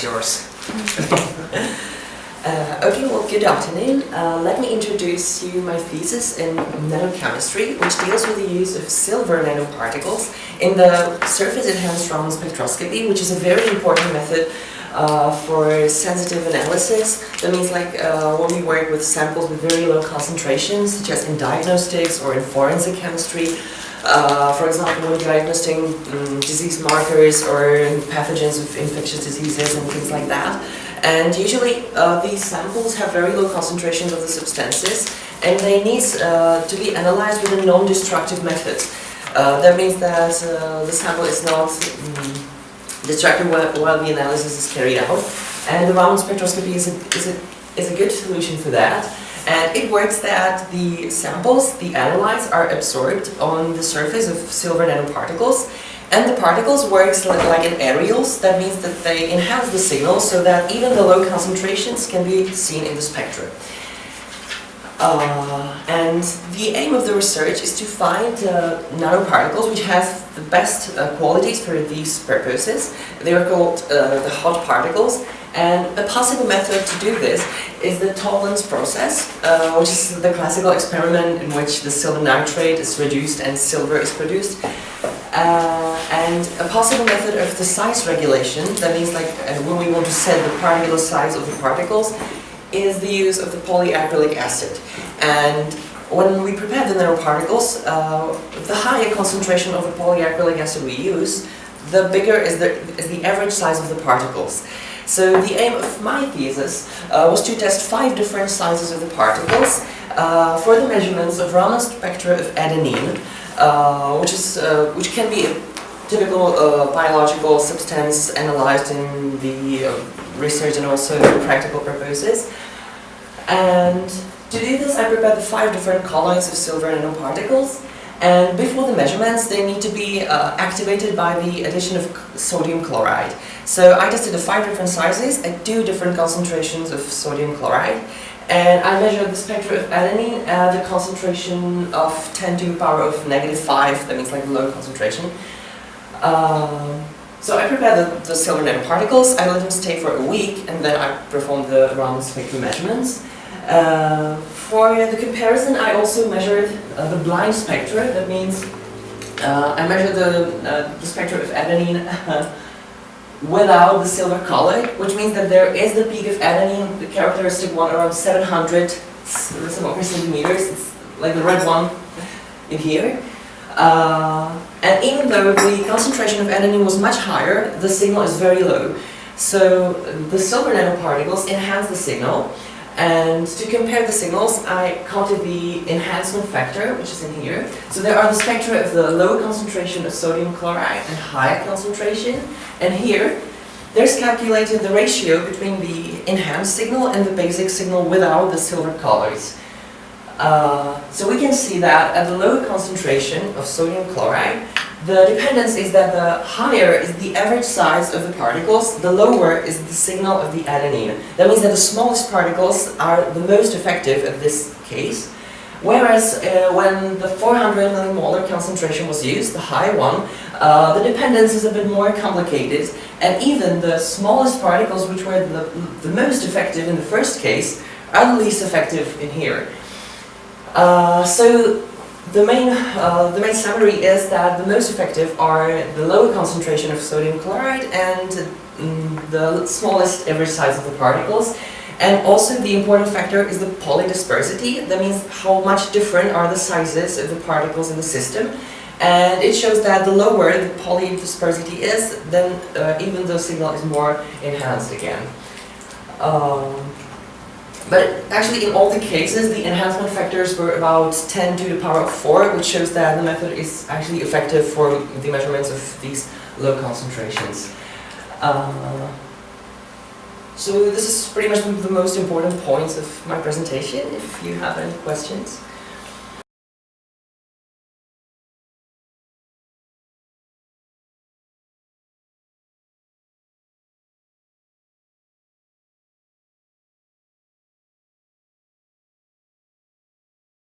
yours. Okay, well, good afternoon. Let me introduce you my thesis in nanochemistry, which deals with the use of silver nanoparticles in the surface-enhanced Raman spectroscopy, which is a very important method for sensitive analysis. That means when we work with samples with very low concentrations, such as in diagnostics or in forensic chemistry. For example, when diagnosing disease markers or pathogens of infectious diseases and things like that. And usually these samples have very low concentrations of the substances, and they need to be analyzed with a non-destructive method. That means that the sample is not destructed while the analysis is carried out, and the Raman spectroscopy is a good solution for that. And it works that the samples, the analytes, are absorbed on the surface of silver nanoparticles, and the particles works like in aerials. That means that they enhance the signal so that even the low concentrations can be seen in the spectrum. And the aim of the research is to find nanoparticles which have the best qualities for these purposes. They are called the hot particles. And a possible method to do this is the tolerance process, which is the classical experiment in which the silver nitrate is reduced and silver is produced. And a possible method of the size regulation, that means when we want to set the particular size of the particles, is the use of the polyacrylic acid. And when we prepare the nanoparticles, the higher concentration of the polyacrylic acid we use, the bigger is the average size of the particles. So the aim of my thesis was to test 5 different sizes of the particles for the measurements of Raman spectra of adenine, which can be a typical biological substance analyzed in the research and also practical purposes. And to do this, I prepared the 5 different colloids of silver nanoparticles. And before the measurements, they need to be activated by the addition of sodium chloride. So I tested the 5 different sizes at 2 different concentrations of sodium chloride. And I measured the spectra of adenine at the concentration of 10 to the power of -5, that means low concentration. So I prepared the silver nanoparticles, I let them stay for a week, and then I performed the Raman spectrum measurements. For the comparison, I also measured the blind spectra. That means I measured the spectra of adenine without the silver colloid, which means that there is the peak of adenine, the characteristic one, around 700 centimeters. It's like the red one in here. And even though the concentration of adenine was much higher, the signal is very low. So the silver nanoparticles enhance the signal. And to compare the signals, I counted the enhancement factor, which is in here. So there are the spectra of the low concentration of sodium chloride and high concentration. And here, there's calculated the ratio between the enhanced signal and the basic signal without the silver colloids. So we can see that at the low concentration of sodium chloride, the dependence is that the higher is the average size of the particles, the lower is the signal of the adenine. That means that the smallest particles are the most effective in this case, whereas when the 400 millimolar concentration was used, the high one, the dependence is a bit more complicated, and even the smallest particles, which were the most effective in the first case, are the least effective in here. So the main summary is that the most effective are the lower concentration of sodium chloride and the smallest average size of the particles. And also the important factor is the polydispersity. That means how much different are the sizes of the particles in the system. And it shows that the lower the polydispersity is, then even the signal is more enhanced again. But actually in all the cases, the enhancement factors were about 10 to the power of 4, which shows that the method is actually effective for the measurements of these low concentrations. So this is pretty much the most important points of my presentation, if you have any questions.